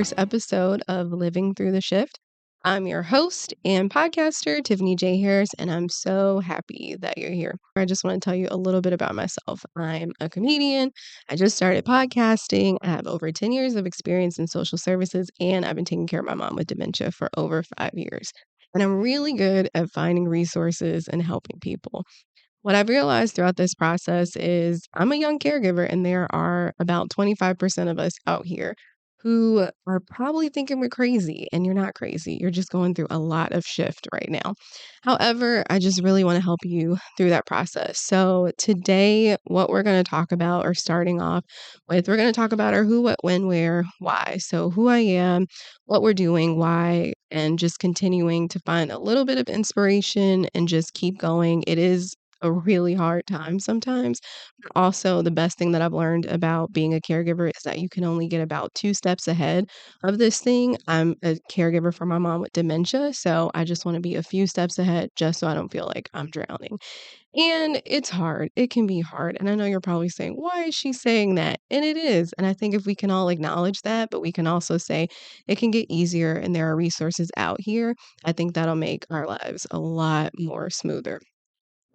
first episode of Living Through the Shift. I'm your host and podcaster, Tiffany Harris, and I'm so happy that you're here. I just want to tell you a little bit about myself. I'm a comedian. I just started podcasting. I have over 10 years of experience in social services, and I've been taking care of my mom with dementia for over 5 years. And I'm really good at finding resources and helping people. What I've realized throughout this process is I'm a young caregiver, and there are about 25% of us out here who are probably thinking we're crazy, and you're not crazy. You're just going through a lot of shift right now. However, I just really want to help you through that process. So, today, what we're going to talk about, or starting off with, we're going to talk about our who, what, when, where, why. So, who I am, what we're doing, why, and just continuing to find a little bit of inspiration and just keep going. It is a really hard time sometimes. Also, the best thing that I've learned about being a caregiver is that you can only get about 2 steps ahead of this thing. I'm a caregiver for my mom with dementia, so I just want to be a few steps ahead just so I don't feel like I'm drowning. And it's hard. It can be hard. And I know you're probably saying, "Why is she saying that?" And it is. And I think if we can all acknowledge that, but we can also say it can get easier and there are resources out here, I think that'll make our lives a lot more smoother.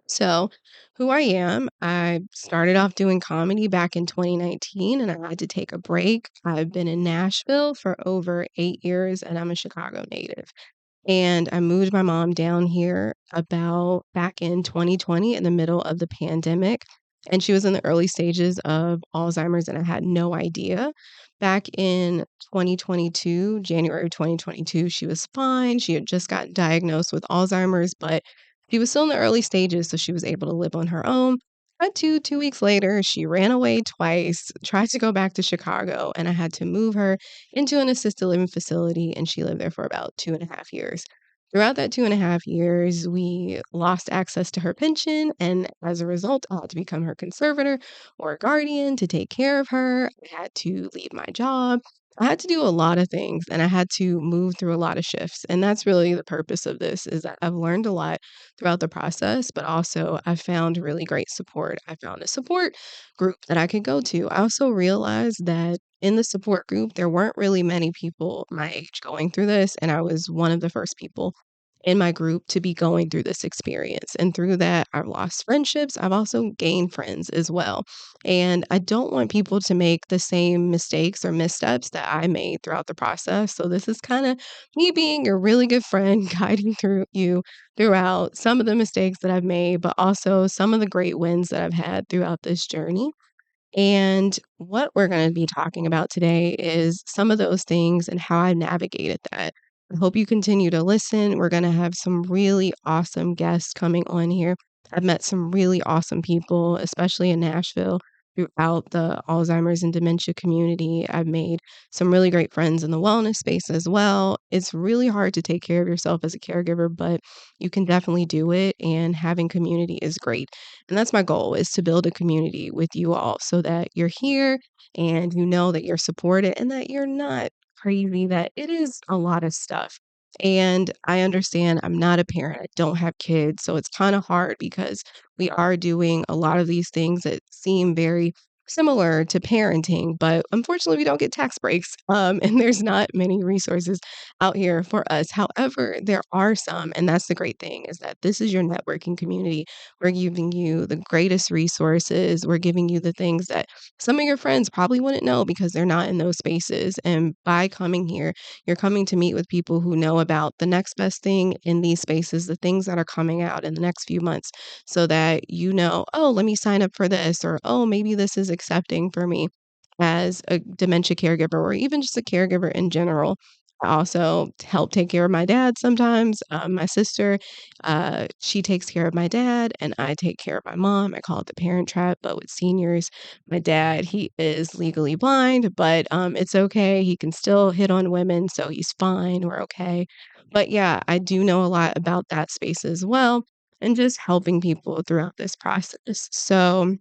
So, who I am, I started off doing comedy back in 2019 and I had to take a break. I've been in Nashville for over 8 years and I'm a Chicago native. And I moved my mom down here about back in 2020 in the middle of the pandemic. And she was in the early stages of Alzheimer's and I had no idea. Back in 2022, January 2022, she was fine. She had just gotten diagnosed with Alzheimer's, but she was still in the early stages, so she was able to live on her own. But 2 weeks later, she ran away twice, tried to go back to Chicago, and I had to move her into an assisted living facility, and she lived there for about 2.5 years. Throughout that 2.5 years, we lost access to her pension, and as a result, I had to become her conservator or guardian to take care of her. I had to leave my job. I had to do a lot of things, and I had to move through a lot of shifts. And that's really the purpose of this is that I've learned a lot throughout the process, but also I found really great support. I found a support group that I could go to. I also realized that in the support group, there weren't really many people my age going through this, and I was one of the first people in my group to be going through this experience. And through that, I've lost friendships. I've also gained friends as well. And I don't want people to make the same mistakes or missteps that I made throughout the process. So this is kind of me being a really good friend, guiding through you throughout some of the mistakes that I've made, but also some of the great wins that I've had throughout this journey. And what we're going to be talking about today is some of those things and how I navigated that. I hope you continue to listen. We're going to have some really awesome guests coming on here. I've met some really awesome people, especially in Nashville, throughout the Alzheimer's and dementia community. I've made some really great friends in the wellness space as well. It's really hard to take care of yourself as a caregiver, but you can definitely do it. And having community is great. And that's my goal is to build a community with you all so that you're here and you know that you're supported and that you're not crazy, that it is a lot of stuff. And I understand I'm not a parent. I don't have kids. So it's kind of hard because we are doing a lot of these things that seem very similar to parenting, but unfortunately, we don't get tax breaks. And there's not many resources out here for us. However, there are some, and that's the great thing is that this is your networking community. We're giving you the greatest resources. We're giving you the things that some of your friends probably wouldn't know because they're not in those spaces. And by coming here, you're coming to meet with people who know about the next best thing in these spaces, the things that are coming out in the next few months, so that you know, oh, let me sign up for this, or oh, maybe this is accepting for me as a dementia caregiver, or even just a caregiver in general. I also help take care of my dad sometimes. My sister, she takes care of my dad, and I take care of my mom. I call it the parent trap, but with seniors, my dad, he is legally blind, but it's okay. He can still hit on women, so he's fine. We're okay. But yeah, I do know a lot about that space as well, and just helping people throughout this process. So,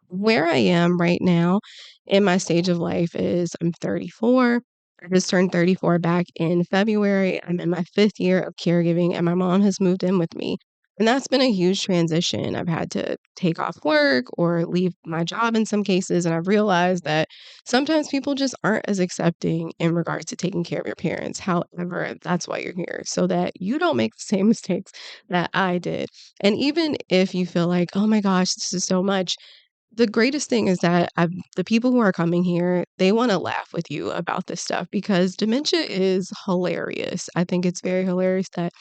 where I am right now in my stage of life is I'm 34. I just turned 34 back in February. I'm in my fifth year of caregiving, and my mom has moved in with me. And that's been a huge transition. I've had to take off work or leave my job in some cases. And I've realized that sometimes people just aren't as accepting in regards to taking care of your parents. However, that's why you're here, so that you don't make the same mistakes that I did. And even if you feel like, oh my gosh, this is so much, the greatest thing is that the people who are coming here, they wanna laugh with you about this stuff because dementia is hilarious. I think it's very hilarious that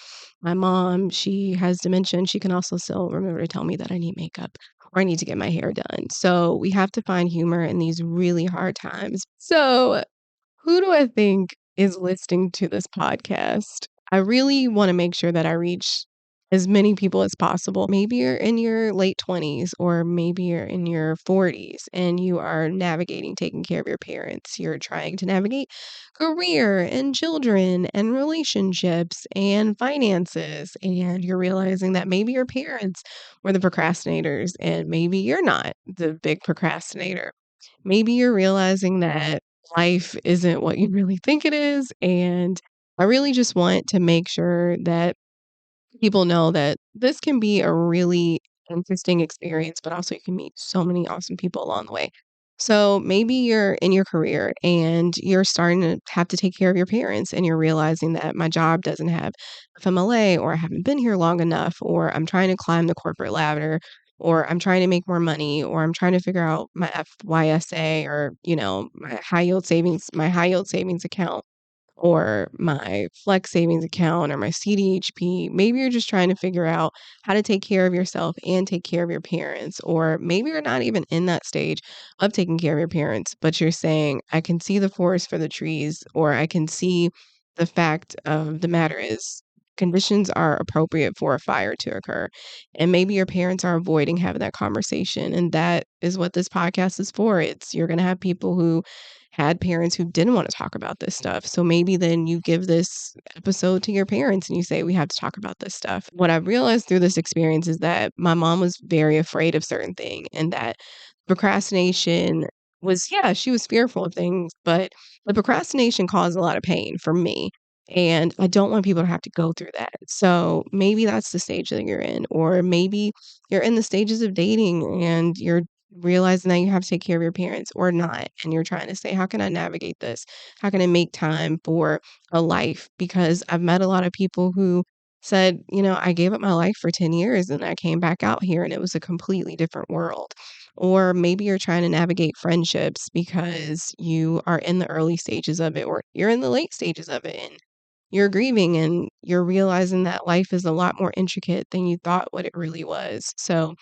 my mom, she has dementia, and she can also still remember to tell me that I need makeup or I need to get my hair done. So, we have to find humor in these really hard times. So, who do I think is listening to this podcast? I really wanna make sure that I reach as many people as possible. Maybe you're in your late 20s or maybe you're in your 40s and you are navigating taking care of your parents. You're trying to navigate career and children and relationships and finances, and you're realizing that maybe your parents were the procrastinators and maybe you're not the big procrastinator. Maybe you're realizing that life isn't what you really think it is. And I really just want to make sure that people know that this can be a really interesting experience, but also you can meet so many awesome people along the way. So maybe you're in your career and you're starting to have to take care of your parents and you're realizing that my job doesn't have FMLA, or I haven't been here long enough, or I'm trying to climb the corporate ladder, or I'm trying to make more money, or I'm trying to figure out my FYSA, or, my high yield savings account, or my flex savings account, or my CDHP. Maybe you're just trying to figure out how to take care of yourself and take care of your parents. Or maybe you're not even in that stage of taking care of your parents, but you're saying, I can see the forest for the trees, or I can see the fact of the matter is conditions are appropriate for a fire to occur. And maybe your parents are avoiding having that conversation. And that is what this podcast is for. You're going to have people who had parents who didn't want to talk about this stuff. So maybe then you give this episode to your parents and you say, we have to talk about this stuff. What I've realized through this experience is that my mom was very afraid of certain things, and that procrastination was, yeah, she was fearful of things, but the procrastination caused a lot of pain for me. And I don't want people to have to go through that. So maybe that's the stage that you're in, or maybe you're in the stages of dating and you're realizing that you have to take care of your parents or not. And you're trying to say, how can I navigate this? How can I make time for a life? Because I've met a lot of people who said, I gave up my life for 10 years and I came back out here and it was a completely different world. Or maybe you're trying to navigate friendships because you are in the early stages of it or you're in the late stages of it. And you're grieving and you're realizing that life is a lot more intricate than you thought what it really was. So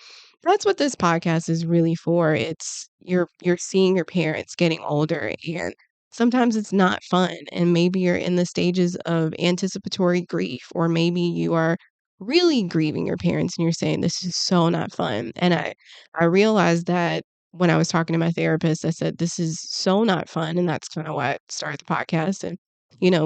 that's what this podcast is really for. It's you're seeing your parents getting older, and sometimes it's not fun, and maybe you're in the stages of anticipatory grief, or maybe you are really grieving your parents and you're saying this is so not fun. And I realized that when I was talking to my therapist, I said this is so not fun, and that's kind of why I started the podcast. And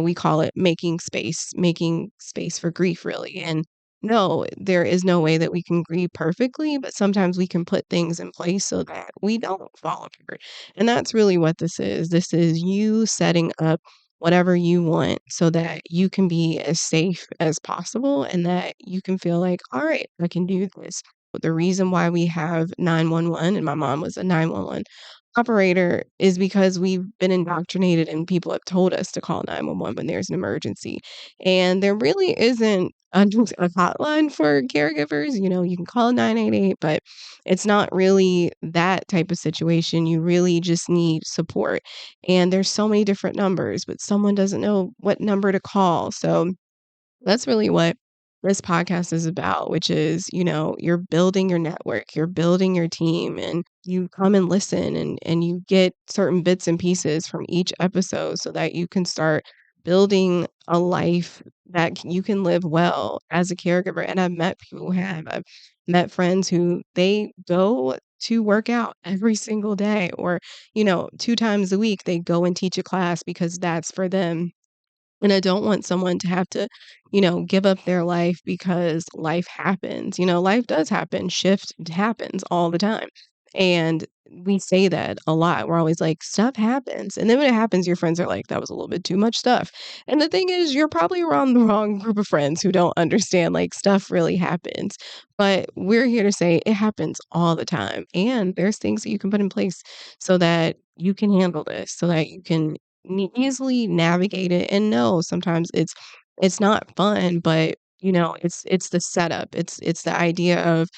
we call it making space for grief, really. And no, there is no way that we can grieve perfectly, but sometimes we can put things in place so that we don't fall apart. And that's really what this is. This is you setting up whatever you want so that you can be as safe as possible and that you can feel like, all right, I can do this. The reason why we have 911, and my mom was a 911 operator, is because we've been indoctrinated and people have told us to call 911 when there's an emergency. And there really isn't a hotline for caregivers. You can call 988, but it's not really that type of situation. You really just need support. And there's so many different numbers, but someone doesn't know what number to call. So that's really what this podcast is about, which is, you're building your network, you're building your team, and you come and listen and you get certain bits and pieces from each episode so that you can start building a life that you can live well as a caregiver. And I've met people who have. I've met friends who they go to work out every single day, or, 2 times a week they go and teach a class because that's for them. And I don't want someone to have to, give up their life because life happens. Life does happen. Shift happens all the time. And we say that a lot. We're always like, stuff happens. And then when it happens, your friends are like, that was a little bit too much stuff. And the thing is, you're probably around the wrong group of friends who don't understand like stuff really happens. But we're here to say it happens all the time. And there's things that you can put in place so that you can handle this, so that you can easily navigate it. And no, sometimes it's not fun, but it's the setup. It's the idea of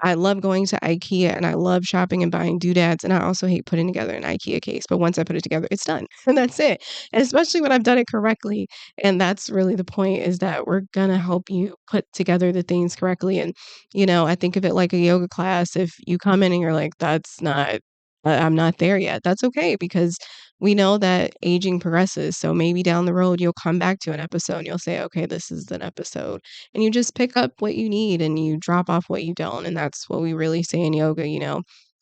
I love going to IKEA and I love shopping and buying doodads, and I also hate putting together an IKEA case, but once I put it together, it's done, and that's it, and especially when I've done it correctly, and that's really the point is that we're gonna help you put together the things correctly, and, I think of it like a yoga class. If you come in and you're like, "That's not I'm not there yet," that's okay because we know that aging progresses, so maybe down the road, you'll come back to an episode and you'll say, "Okay, this is an episode." And you just pick up what you need and you drop off what you don't. And that's what we really say in yoga,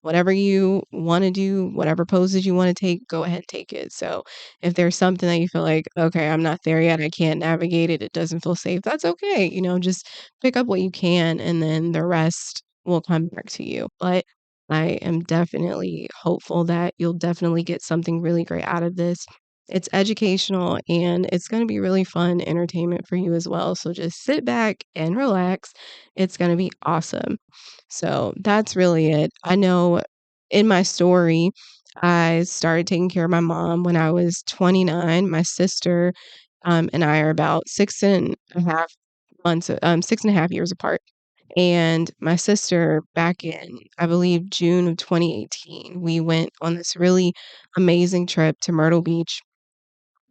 whatever you want to do, whatever poses you want to take, go ahead and take it. So if there's something that you feel like, okay, I'm not there yet, I can't navigate it, it doesn't feel safe, that's okay. Just pick up what you can and then the rest will come back to you. But I am definitely hopeful that you'll definitely get something really great out of this. It's educational and it's going to be really fun entertainment for you as well. So just sit back and relax. It's going to be awesome. So that's really it. I know in my story, I started taking care of my mom when I was 29. My sister and I are about 6.5 months, 6.5 years apart. And my sister, back in, I believe, June of 2018, we went on this really amazing trip to Myrtle Beach,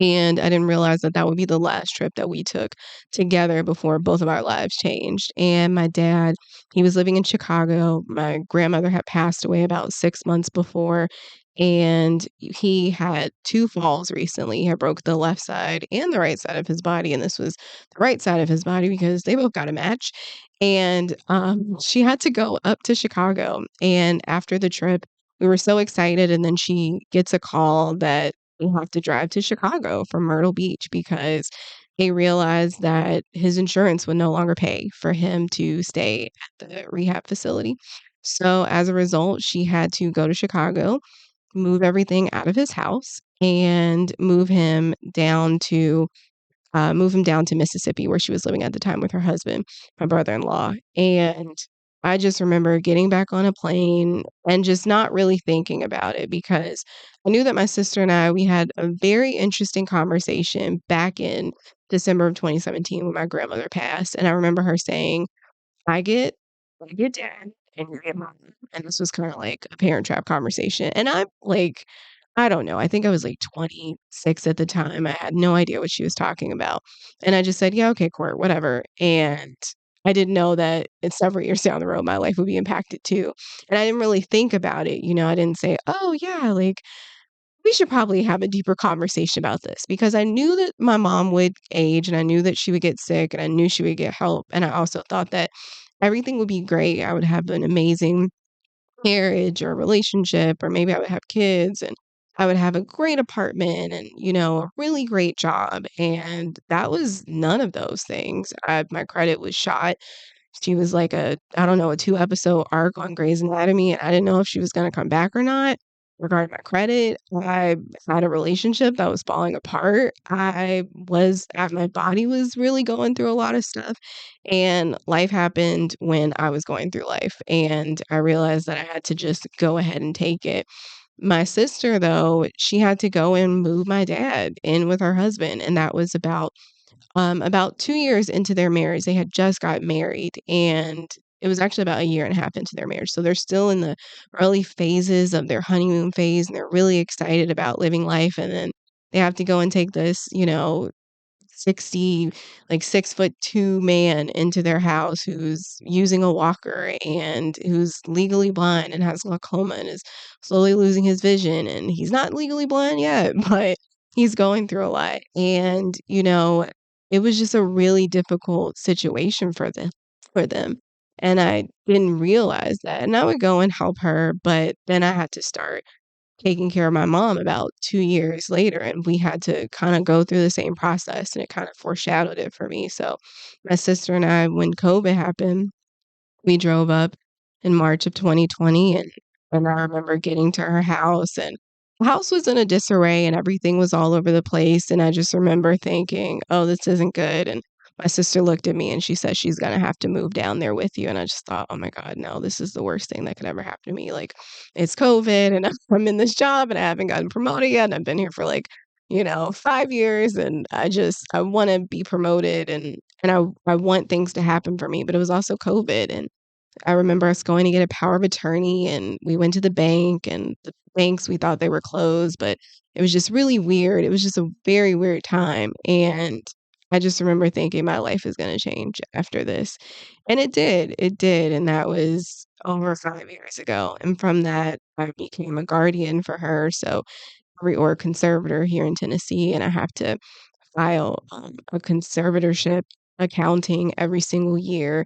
and I didn't realize that that would be the last trip that we took together before both of our lives changed. And my dad, he was living in Chicago. My grandmother had passed away about 6 months before, and he had two falls recently. He had broke the left side and the right side of his body, and this was the right side of his body because they both got a match. And she had to go up to Chicago. And after the trip, we were so excited. And then she gets a call that we have to drive to Chicago from Myrtle Beach because he realized that his insurance would no longer pay for him to stay at the rehab facility. So as a result, she had to go to Chicago, move everything out of his house, and move him down to Mississippi, where she was living at the time with her husband, my brother-in-law. And I just remember getting back on a plane and just not really thinking about it because I knew that my sister and we had a very interesting conversation back in December of 2017 when my grandmother passed. And I remember her saying, I get dad and you get mom. And this was kind of like a parent trap conversation. And I'm like, I don't know. I think I was like 26 at the time. I had no idea what she was talking about. And I just said, yeah, okay, Court, whatever. And I didn't know that it's several years down the road, my life would be impacted too. And I didn't really think about it. I didn't say, oh, yeah, like we should probably have a deeper conversation about this because I knew that my mom would age and I knew that she would get sick and I knew she would get help. And I also thought that everything would be great. I would have an amazing marriage or relationship, or maybe I would have kids and I would have a great apartment and, a really great job. And that was none of those things. My credit was shot. She was like I don't know, a 2 episode arc on Grey's Anatomy, and I didn't know if she was going to come back or not. Regarding my credit, I had a relationship that was falling apart. My body was really going through a lot of stuff, and life happened when I was going through life, and I realized that I had to just go ahead and take it. My sister, though, she had to go and move my dad in with her husband, and that was about 2 years into their marriage. They had just got married, and it was actually about a year and a half into their marriage. So they're still in the early phases of their honeymoon phase, and they're really excited about living life, and then they have to go and take this, 60 like 6'2" man into their house who's using a walker and who's legally blind and has glaucoma and is slowly losing his vision, and he's not legally blind yet, but he's going through a lot. And it was just a really difficult situation for them, and I didn't realize that. And I would go and help her, but then I had to start taking care of my mom about 2 years later, and we had to kinda go through the same process, and it kind of foreshadowed it for me. So, my sister and I, when COVID happened, we drove up in March of 2020, and And I remember getting to her house, and the house was in a disarray and everything was all over the place, and I just remember thinking, "Oh, this isn't good," and my sister looked at me and she said, "She's gonna have to move down there with you," and I just thought, "Oh my god, no, this is the worst thing that could ever happen to me." Like, it's COVID, and I'm in this job, and I haven't gotten promoted yet, and I've been here for, like, 5 years, and I wanna be promoted, and I want things to happen for me, but it was also COVID, and I remember us going to get a power of attorney, and we went to the bank, and the banks, we thought they were closed, but it was just really weird. It was just a very weird time, and I just remember thinking my life is gonna change after this, and it did, and that was over 5 years ago, and from that, I became a guardian for her, so or conservator here in Tennessee, and I have to file, a conservatorship accounting every single year.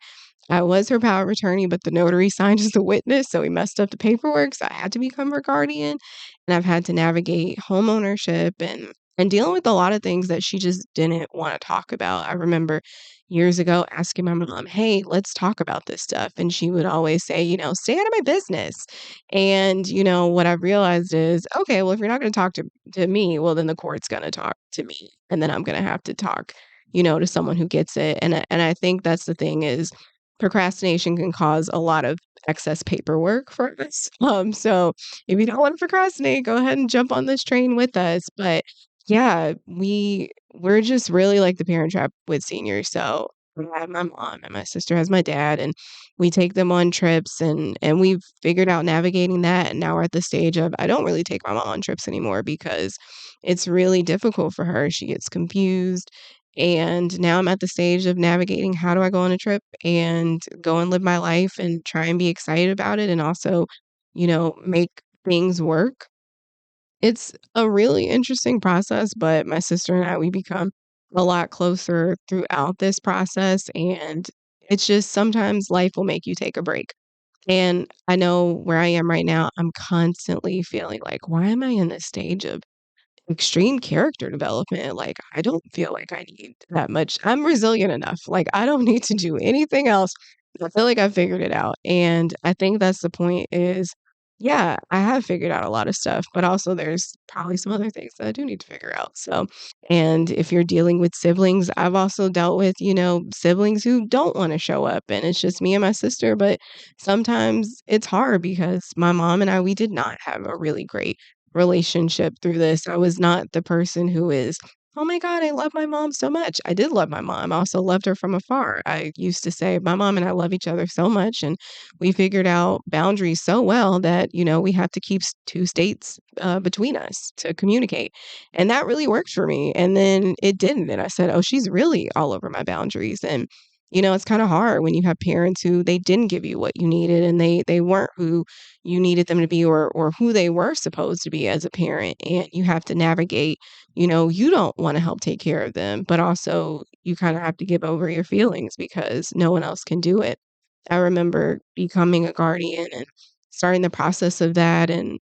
I was her power of attorney, but the notary signed as the witness, so he messed up the paperwork, so I had to become her guardian, and I've had to navigate homeownership and dealing with a lot of things that she just didn't wanna talk about. I remember years ago asking my mom, "Hey, let's talk about this stuff," and she would always say, "Stay out of my business." And, what I've realized is, okay, well, if you're not gonna talk to me, well, then the court's gonna talk to me, and then I'm gonna have to talk, to someone who gets it, and I think that's the thing is procrastination can cause a lot of excess paperwork for us. So if you don't wanna procrastinate, go ahead and jump on this train with us, but yeah, we're just really like the Parent Trap with seniors, so I have my mom and my sister has my dad, and we take them on trips, and we've figured out navigating that, and now we're at the stage of I don't really take my mom on trips anymore because it's really difficult for her. She gets confused, and now I'm at the stage of navigating how do I go on a trip and go and live my life and try and be excited about it and also, make things work. It's a really interesting process, but my sister and I, we become a lot closer throughout this process, and it's just sometimes life will make you take a break. And I know where I am right now, I'm constantly feeling like, why am I in this stage of extreme character development? Like, I don't feel like I need that much. I'm resilient enough. Like, I don't need to do anything else. I feel like I figured it out. And I think that's the point is, yeah, I have figured out a lot of stuff, but also there's probably some other things that I do need to figure out. So, and if you're dealing with siblings, I've also dealt with, siblings who don't want to show up and it's just me and my sister, but sometimes it's hard because my mom and I, we did not have a really great relationship through this. I was not the person who is, "Oh my god, I love my mom so much." I did love my mom. I also loved her from afar. I used to say, "My mom and I love each other so much, and we figured out boundaries so well that, we have to keep 2 states, between us to communicate." And that really worked for me, and then it didn't, and I said, "Oh, she's really all over my boundaries," and, it's kinda hard when you have parents who they didn't give you what you needed, and they weren't who you needed them to be or who they were supposed to be as a parent, and you have to navigate, you don't wanna help take care of them, but also you kinda have to give over your feelings because no one else can do it. I remember becoming a guardian and starting the process of that, and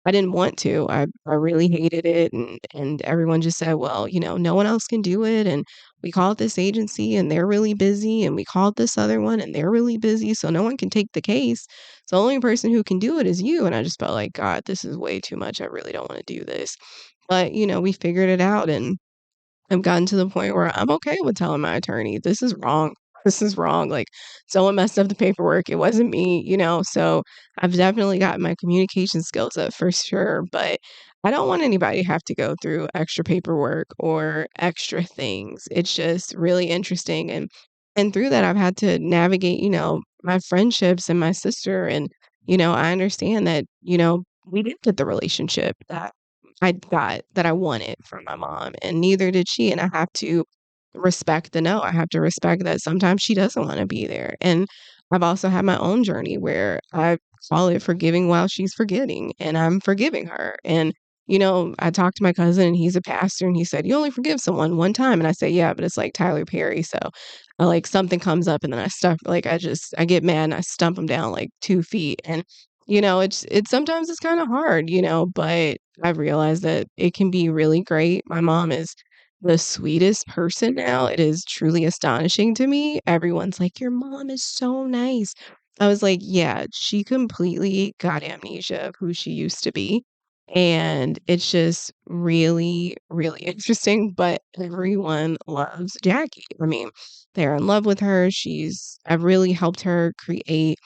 I didn't want to. I really hated it, and everyone just said, "Well, no one else can do it, and we called this agency, and they're really busy, and we called this other one, and they're really busy, so no one can take the case. So the only person who can do it is you." And I just felt like, "God, this is way too much. I really don't wanna do this." But, we figured it out, and I've gotten to the point where I'm okay with telling my attorney, "This is wrong. This is wrong." Like, someone messed up the paperwork. It wasn't me, So I've definitely gotten my communication skills up for sure, but I don't want anybody to have to go through extra paperwork or extra things. It's just really interesting, and through that, I've had to navigate, my friendships and my sister, and, I understand that, we didn't get the relationship that I got that I wanted from my mom, and neither did she, and I have to respect the no. I have to respect that sometimes she doesn't wanna be there, and I've also had my own journey where I call it forgiving while she's forgetting, and I'm forgiving her, and, I talked to my cousin, and he's a pastor, and he said, "You only forgive someone one time," and I say, "Yeah, but it's like Tyler Perry," so, something comes up, and then I get mad, and I stump him down, like, 2 feet, and, it's sometimes it's kinda hard, but I've realized that it can be really great. My mom is the sweetest person now. It is truly astonishing to me. Everyone's like, "Your mom is so nice." I was like, yeah, she completely got amnesia of who she used to be. And it's just really, really interesting. But everyone loves Jackie. I mean, they're in love with her. I've really helped her create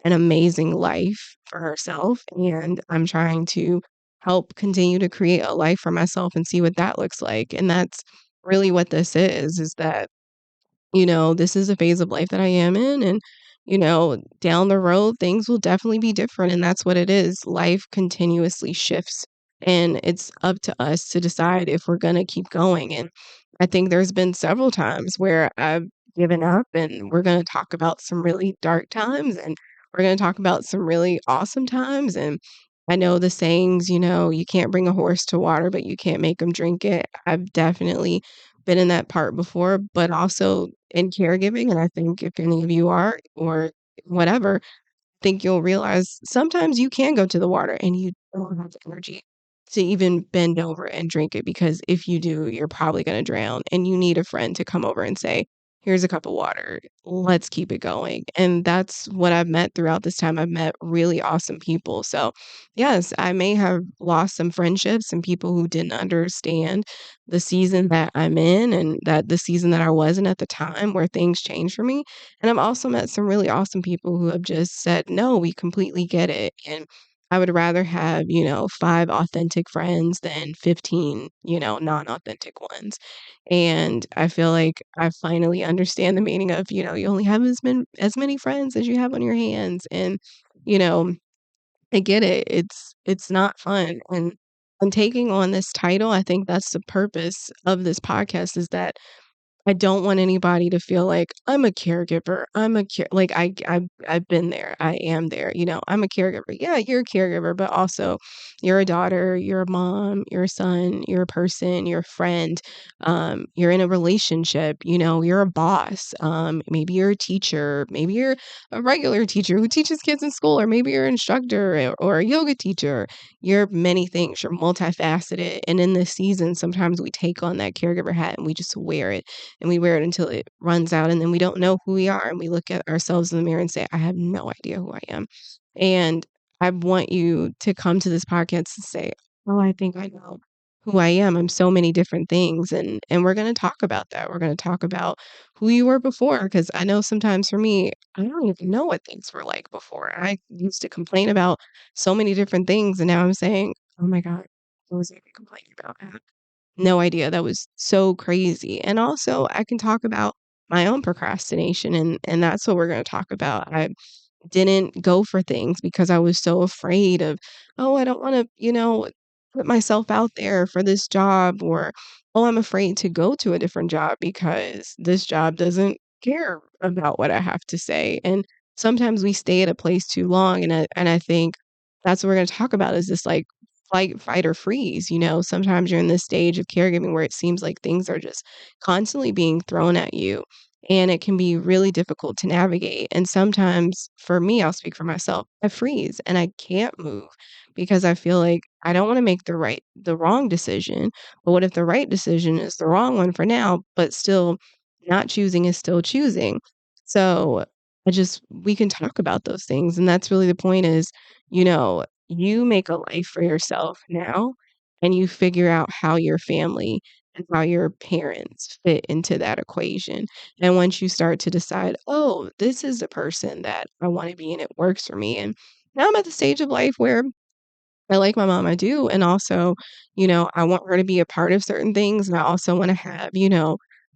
an amazing life for herself. And I'm trying to help continue to create a life for myself and see what that looks like. And that's really what this is that this is a phase of life that I am in. And, down the road, things will definitely be different. And that's what it is. Life continuously shifts. And it's up to us to decide if we're going to keep going. And I think there's been several times where I've given up, and we're going to talk about some really dark times, and we're going to talk about some really awesome times. And I know the sayings, you can't bring a horse to water, but you can't make them drink it. I've definitely been in that part before, but also in caregiving. And I think if any of you are, or whatever, think you'll realize sometimes you can go to the water and you don't have the energy to even bend over and drink it, because if you do, you're probably going to drown and you need a friend to come over and say, here's a cup of water. Let's keep it going. And that's what I've met throughout this time. I've met really awesome people. So, yes, I may have lost some friendships and people who didn't understand the season that I'm in, and that the season that I was in at the time where things changed for me. And I've also met some really awesome people who have just said, no, we completely get it. And I would rather have, 5 authentic friends than 15, non-authentic ones. And I feel like I finally understand the meaning of, you only have as many friends as you have on your hands. And, you know, I get it. It's not fun. And taking on this title, I think that's the purpose of this podcast, is that I don't want anybody to feel like I'm a caregiver. Like I've been there. I am there. I'm a caregiver. Yeah, you're a caregiver, but also you're a daughter, you're a mom, you're a son, you're a person, you're a friend. You're in a relationship. You're a boss. Maybe you're a teacher. Maybe you're a regular teacher who teaches kids in school, or maybe you're an instructor, or a yoga teacher. You're many things. You're multifaceted. And in this season, sometimes we take on that caregiver hat and we just wear it, and we wear it until it runs out, and then we don't know who we are, and we look at ourselves in the mirror and say, I have no idea who I am. And I want you to come to this podcast and say, oh, I think I know who I am. I'm so many different things. And we're going to talk about that. We're going to talk about who you were before, because I know sometimes for me, I don't even know what things were like before. I used to complain about so many different things, and now I'm saying, oh my God, what was I complaining about? No idea. That was so crazy. And also, I can talk about my own procrastination, and that's what we're going to talk about. I didn't go for things because I was so afraid of, oh, I don't want to, put myself out there for this job, or, oh, I'm afraid to go to a different job because this job doesn't care about what I have to say. And sometimes we stay at a place too long, and I think that's what we're going to talk about, is this like flight, fight, or freeze. Sometimes you're in this stage of caregiving where it seems like things are just constantly being thrown at you, and it can be really difficult to navigate. And sometimes, for me, I'll speak for myself, I freeze and I can't move because I feel like I don't want to make the wrong decision. But what if the right decision is the wrong one for now, but still not choosing is still choosing? So we can talk about those things. And that's really the point, is, you make a life for yourself now, and you figure out how your family and how your parents fit into that equation. And once you start to decide, oh, this is the person that I want to be and it works for me. And now I'm at the stage of life where I like my mom, I do, and also, I want her to be a part of certain things, and I also wanna have,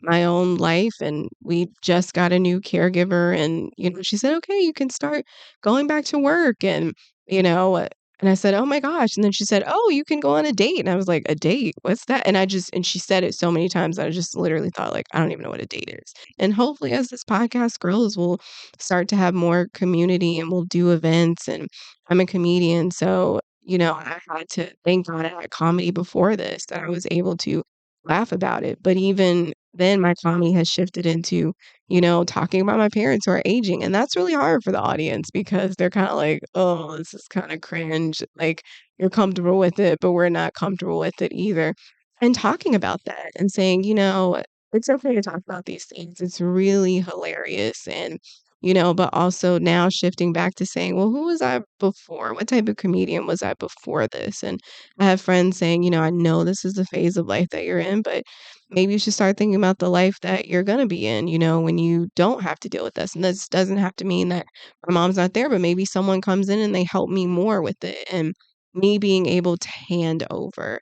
my own life. And we just got a new caregiver, and, she said, "Okay, you can start going back to work," and, and I said, "Oh my gosh," and then she said, "Oh, you can go on a date," and I was like, "A date? What's that?" And she said it so many times that I just literally thought, like, I don't even know what a date is. And hopefully, as this podcast grows, we'll start to have more community, and we'll do events. And I'm a comedian, so I had to thank God I had comedy before this, that I was able to laugh about it. But even then, my comedy has shifted into, talking about my parents who are aging. And that's really hard for the audience, because they're kind of like, oh, this is kind of cringe. Like, you're comfortable with it, but we're not comfortable with it either. And talking about that and saying, it's okay to talk about these things. It's really hilarious. And but also now shifting back to saying, well, who was I before? What type of comedian was I before this? And I have friends saying, I know this is the phase of life that you're in, but maybe you should start thinking about the life that you're going to be in, when you don't have to deal with this. And this doesn't have to mean that my mom's not there, but maybe someone comes in and they help me more with it. And me being able to hand over,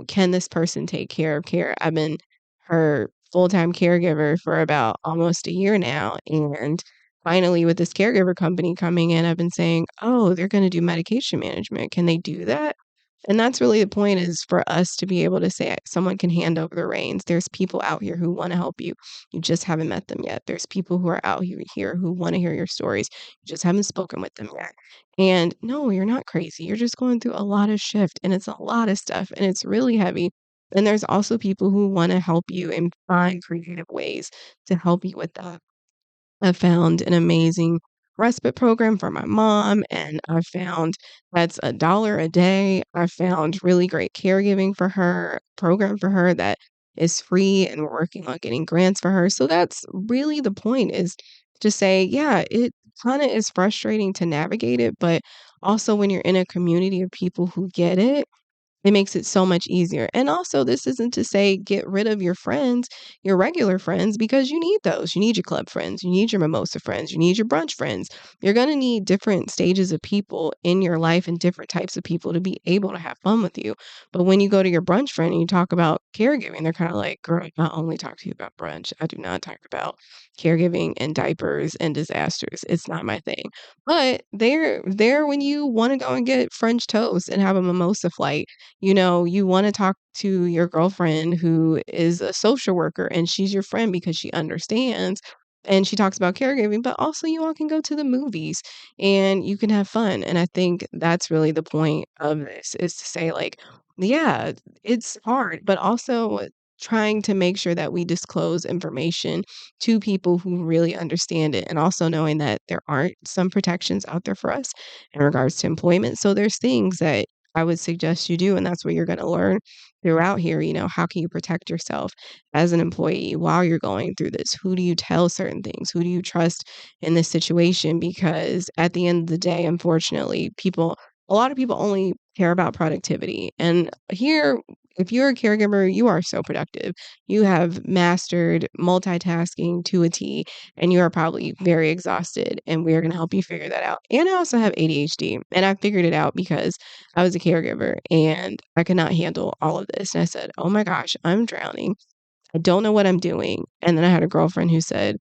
can this person take care of care? I've been her full-time caregiver for about almost a year now. And finally, with this caregiver company coming in, I've been saying, oh, they're going to do medication management. Can they do that? And that's really the point, is for us to be able to say someone can hand over the reins. There's people out here who want to help you. You just haven't met them yet. There's people who are out here who want to hear your stories. You just haven't spoken with them yet. And no, you're not crazy. You're just going through a lot of shift, and it's a lot of stuff, and it's really heavy. And there's also people who want to help you and find creative ways to help you with that. I found an amazing respite program for my mom, and I found that's $1 a day. I found really great caregiving for her, program for her that is free, and we're working on getting grants for her. So that's really the point, is to say, yeah, it kind of is frustrating to navigate it, but also when you're in a community of people who get it makes it so much easier. And also, this isn't to say get rid of your friends, your regular friends, because you need those. You need your club friends, you need your mimosa friends, you need your brunch friends. You're going to need different stages of people in your life and different types of people to be able to have fun with you. But when you go to your brunch friend and you talk about caregiving, they're kind of like, girl, I only talk to you about brunch. I do not talk about caregiving and diapers and disasters. It's not my thing. But they're there when you want to go and get French toast and have a mimosa flight. You want to talk to your girlfriend who is a social worker, and she's your friend because she understands and she talks about caregiving, but also you all can go to the movies and you can have fun. And I think that's really the point of this, is to say, like, yeah, it's hard, but also trying to make sure that we disclose information to people who really understand it, and also knowing that there aren't some protections out there for us in regards to employment. So there's things that I would suggest you do, and that's what you're going to learn throughout here. How can you protect yourself as an employee while you're going through this? Who do you tell certain things? Who do you trust in this situation? Because at the end of the day, unfortunately, a lot of people only care about productivity. And here, if you're a caregiver, you are so productive. You have mastered multitasking to a T, and you are probably very exhausted. And we're going to help you figure that out. And I also have ADHD, and I figured it out because I was a caregiver and I could not handle all of this. And I said, oh my gosh, I'm drowning. I don't know what I'm doing. And then I had a girlfriend who said,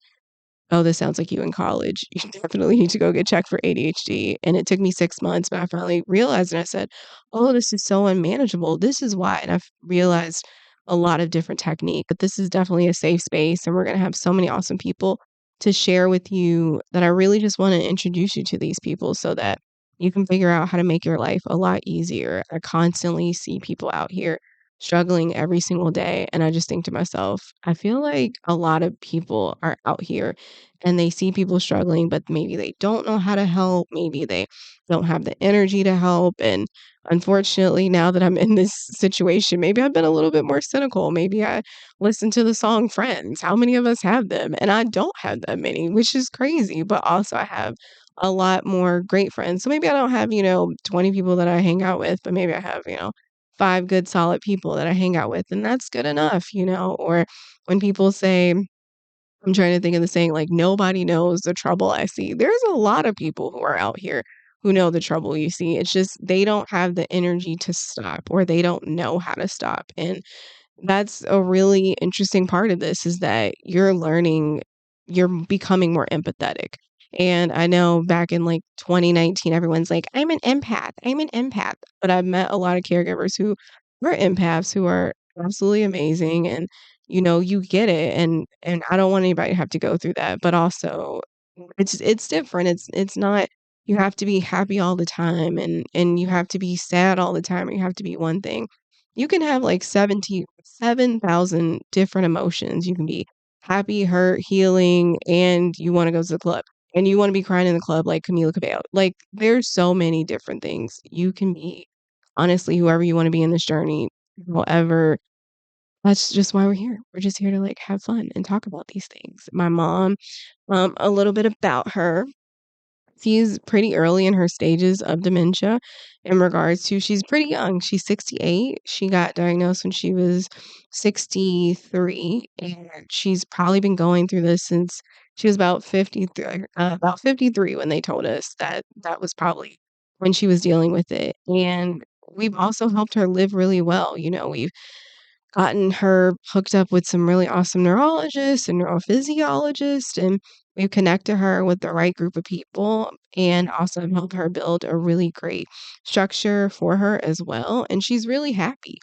oh, this sounds like you in college. You definitely need to go get checked for ADHD. And it took me 6 months, but I finally realized, and I said, oh, this is so unmanageable. This is why. And I've realized a lot of different technique, but this is definitely a safe space. And we're going to have so many awesome people to share with you, that I really just want to introduce you to these people so that you can figure out how to make your life a lot easier. I constantly see people out here struggling every single day. And I just think to myself, I feel like a lot of people are out here and they see people struggling, but maybe they don't know how to help. Maybe they don't have the energy to help. And unfortunately, now that I'm in this situation, maybe I've been a little bit more cynical. Maybe I listen to the song Friends. How many of us have them? And I don't have that many, which is crazy. But also, I have a lot more great friends. So maybe I don't have, 20 people that I hang out with, but maybe I have, five good solid people that I hang out with, and that's good enough. Or when people say, I'm trying to think of the saying, like, nobody knows the trouble I see. There's a lot of people who are out here who know the trouble you see. It's just they don't have the energy to stop, or they don't know how to stop. And that's a really interesting part of this, is that you're becoming more empathetic. And I know back in like 2019, everyone's like, I'm an empath. I'm an empath. But I've met a lot of caregivers who are empaths, who are absolutely amazing. And, you get it. And I don't want anybody to have to go through that. But also, it's different. It's not, you have to be happy all the time, and you have to be sad all the time, or you have to be one thing. You can have like 7,000 different emotions. You can be happy, hurt, healing, and you want to go to the club. And you want to be crying in the club like Camila Cabello. Like, there's so many different things you can be. Honestly, whoever you want to be in this journey, however that's just why we're here. We're just here to, like, have fun and talk about these things. My mom, a little bit about her. She's pretty early in her stages of dementia in regards to she's pretty young. She's 68. She got diagnosed when she was 63, and she's probably been going through this since she was about 53 when they told us that that was probably when she was dealing with it. And we've also helped her live really well. We've gotten her hooked up with some really awesome neurologists and neurophysiologists, and we've connected her with the right group of people and also helped her build a really great structure for her as well. And she's really happy.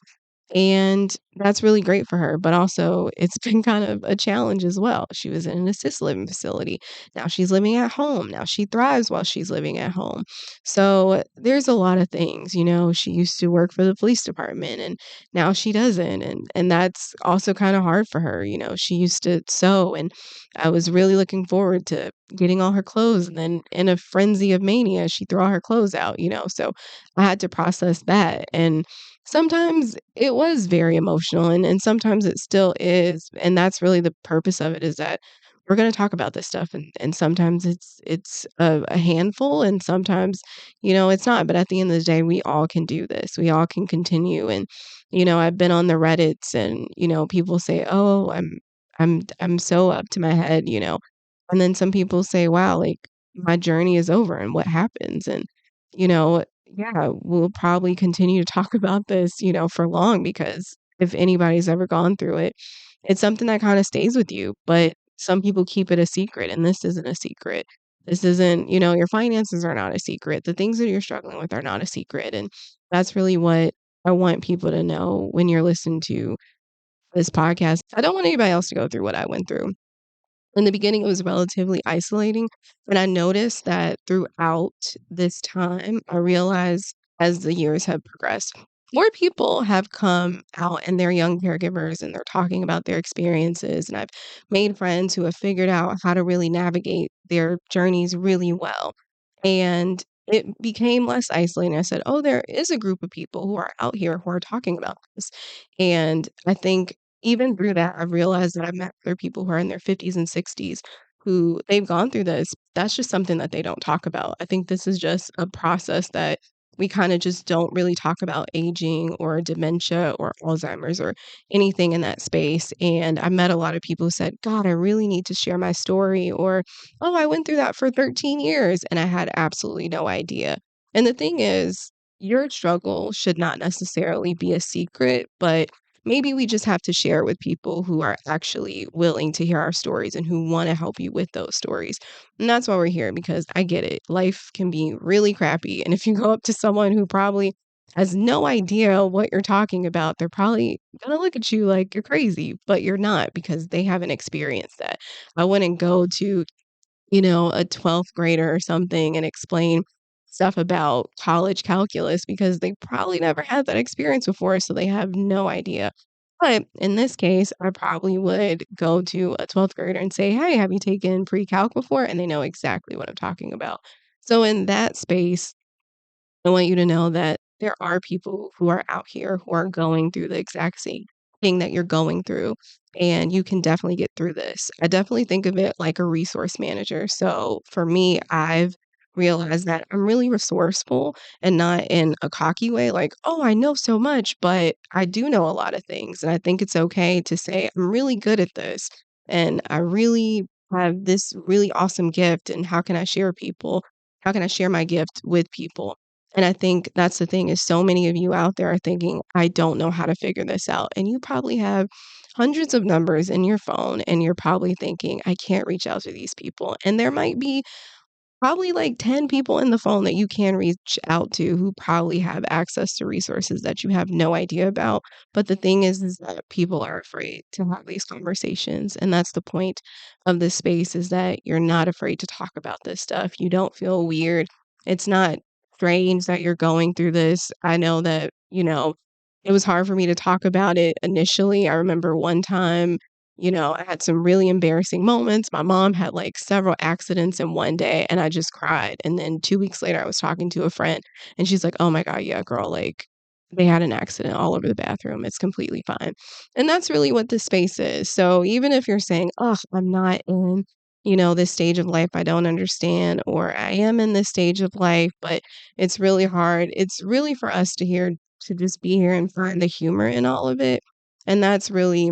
And that's really great for her, but also it's been kind of a challenge as well. She was in an assisted living facility. Now she's living at home. Now she thrives while she's living at home. So there's a lot of things, she used to work for the police department and now she doesn't. And that's also kind of hard for her. She used to sew and I was really looking forward to getting all her clothes. And then in a frenzy of mania, she threw all her clothes out. So I had to process that. And sometimes it was very emotional and sometimes it still is, and that's really the purpose of it is that we're gonna talk about this stuff and sometimes it's a handful and sometimes, it's not, but at the end of the day, we all can do this. We all can continue and, I've been on the Reddits and, people say, "Oh, I'm so up to my head," and then some people say, "Wow, like, my journey is over and what happens?" And, yeah, we'll probably continue to talk about this, for long because if anybody's ever gone through it, it's something that kinda stays with you, but some people keep it a secret, and this isn't a secret. This isn't your finances are not a secret. The things that you're struggling with are not a secret, and that's really what I want people to know when you're listening to this podcast. I don't want anybody else to go through what I went through. In the beginning, it was relatively isolating, but I noticed that throughout this time, I realized as the years have progressed, more people have come out and they're young caregivers and they're talking about their experiences. And I've made friends who have figured out how to really navigate their journeys really well. And it became less isolating. I said, oh, there is a group of people who are out here who are talking about this. And I think even through that, I've realized that I've met other people who are in their 50s and 60s who they've gone through this. That's just something that they don't talk about. I think this is just a process that we kind of just don't really talk about aging or dementia or Alzheimer's or anything in that space. And I met a lot of people who said, God, I really need to share my story. Or, oh, I went through that for 13 years and I had absolutely no idea. And the thing is, your struggle should not necessarily be a secret, but maybe we just have to share it with people who are actually willing to hear our stories and who want to help you with those stories. And that's why we're here because I get it. Life can be really crappy. And if you go up to someone who probably has no idea what you're talking about, they're probably going to look at you like you're crazy, but you're not because they haven't experienced that. I wouldn't go to a 12th grader or something and explain stuff about college calculus because they probably never had that experience before, so they have no idea. But in this case, I probably would go to a 12th grader and say, "Hey, have you taken pre-calc before?" And they know exactly what I'm talking about. So in that space, I want you to know that there are people who are out here who are going through the exact same thing that you're going through, and you can definitely get through this. I definitely think of it like a resource manager. So for me, I've realized that I'm really resourceful and not in a cocky way, like, oh, I know so much, but I do know a lot of things. And I think it's okay to say, I'm really good at this. And I really have this really awesome gift. And how can I share people? How can I share my gift with people? And I think that's the thing is so many of you out there are thinking, I don't know how to figure this out. And you probably have hundreds of numbers in your phone and you're probably thinking, I can't reach out to these people. And there might be probably like 10 people in the phone that you can reach out to who probably have access to resources that you have no idea about. But the thing is that people are afraid to have these conversations. And that's the point of this space is that you're not afraid to talk about this stuff. You don't feel weird. It's not strange that you're going through this. I know that, it was hard for me to talk about it initially. I remember one time I had some really embarrassing moments. My mom had like several accidents in one day and I just cried. And then 2 weeks later, I was talking to a friend and she's like, oh my God, yeah, girl, like they had an accident all over the bathroom. It's completely fine. And that's really what this space is. So even if you're saying, oh, I'm not in, this stage of life I don't understand, or I am in this stage of life, but it's really hard. It's really for us to just be here and find the humor in all of it. And that's really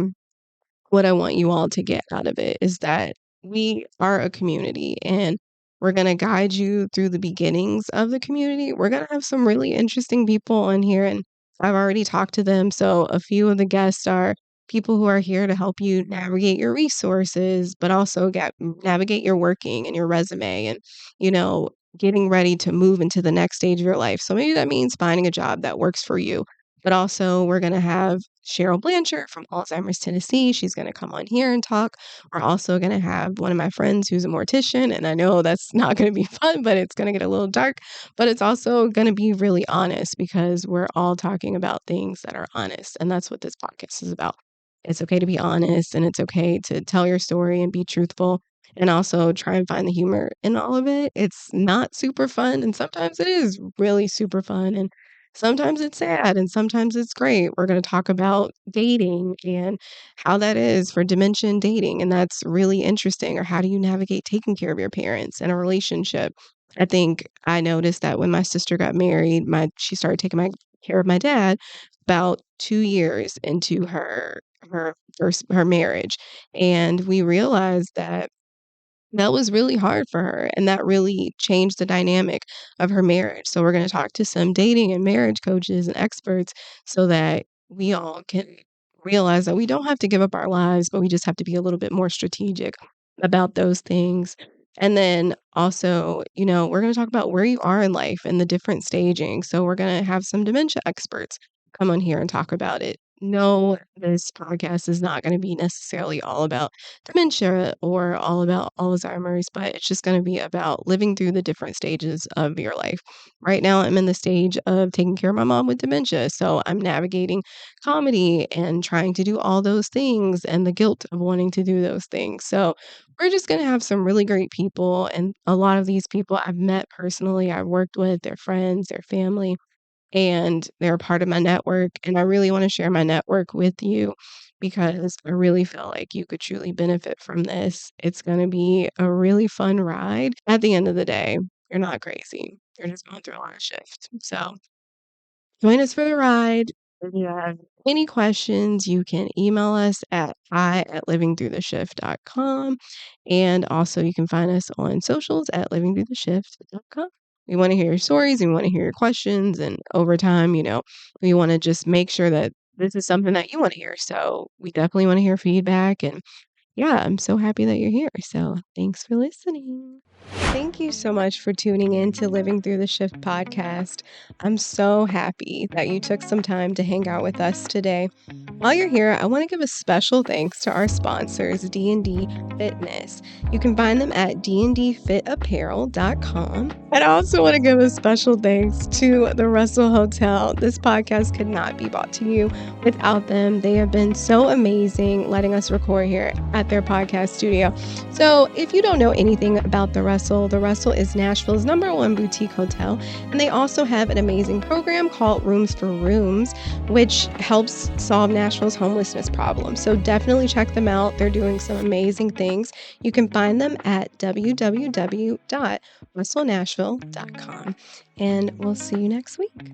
what I want you all to get out of it is that we are a community and we're going to guide you through the beginnings of the community. We're going to have some really interesting people on here, and I've already talked to them. So, a few of the guests are people who are here to help you navigate your resources, but also navigate your working and your resume and, you know, getting ready to move into the next stage of your life. So, maybe that means finding a job that works for you. But also, we're going to have Cheryl Blanchard from Alzheimer's Tennessee. She's going to come on here and talk. We're also going to have one of my friends who's a mortician. And I know that's not going to be fun, but it's going to get a little dark. But it's also going to be really honest because we're all talking about things that are honest. And that's what this podcast is about. It's okay to be honest and it's okay to tell your story and be truthful and also try and find the humor in all of it. It's not super fun. And sometimes it is really super fun. And sometimes it's sad and sometimes it's great. We're going to talk about dating and how that is for dementia and dating. And that's really interesting. Or how do you navigate taking care of your parents in a relationship? I think I noticed that when my sister got married, she started taking care of my dad about 2 years into her marriage. And we realized that was really hard for her, and that really changed the dynamic of her marriage. So we're gonna talk to some dating and marriage coaches and experts so that we all can realize that we don't have to give up our lives, but we just have to be a little bit more strategic about those things. And then also, we're gonna talk about where you are in life and the different staging. So we're gonna have some dementia experts come on here and talk about it. No, this podcast is not gonna be necessarily all about dementia or all about Alzheimer's, but it's just going to be about living through the different stages of your life. Right now, I'm in the stage of taking care of my mom with dementia. So I'm navigating comedy and trying to do all those things and the guilt of wanting to do those things. So we're just going to have some really great people. And a lot of these people I've met personally, I've worked with, their friends, their family, and they're a part of my network. And I really want to share my network with you because I really feel like you could truly benefit from this. It's going to be a really fun ride. At the end of the day, you're not crazy. You're just going through a lot of shift. So join us for the ride. If you have any questions, you can email us at hi@livingthroughtheshift.com. And also you can find us on socials at livingthroughtheshift.com. We want to hear your stories. We want to hear your questions. And over time, we want to just make sure that this is something that you want to hear. So we definitely want to hear feedback. And yeah, I'm so happy that you're here. So thanks for listening. Thank you so much for tuning in to Living Through the Shift podcast. I'm so happy that you took some time to hang out with us today. While you're here, I want to give a special thanks to our sponsors, D&D Fitness. You can find them at dndfitapparel.com. And I also want to give a special thanks to the Russell Hotel. This podcast could not be brought to you without them. They have been so amazing letting us record here at their podcast studio. So if you don't know anything about the Russell is Nashville's #1 boutique hotel. And they also have an amazing program called Rooms for Rooms, which helps solve Nashville's homelessness problem. So definitely check them out. They're doing some amazing things. You can find them at www.russellnashville.com. And we'll see you next week.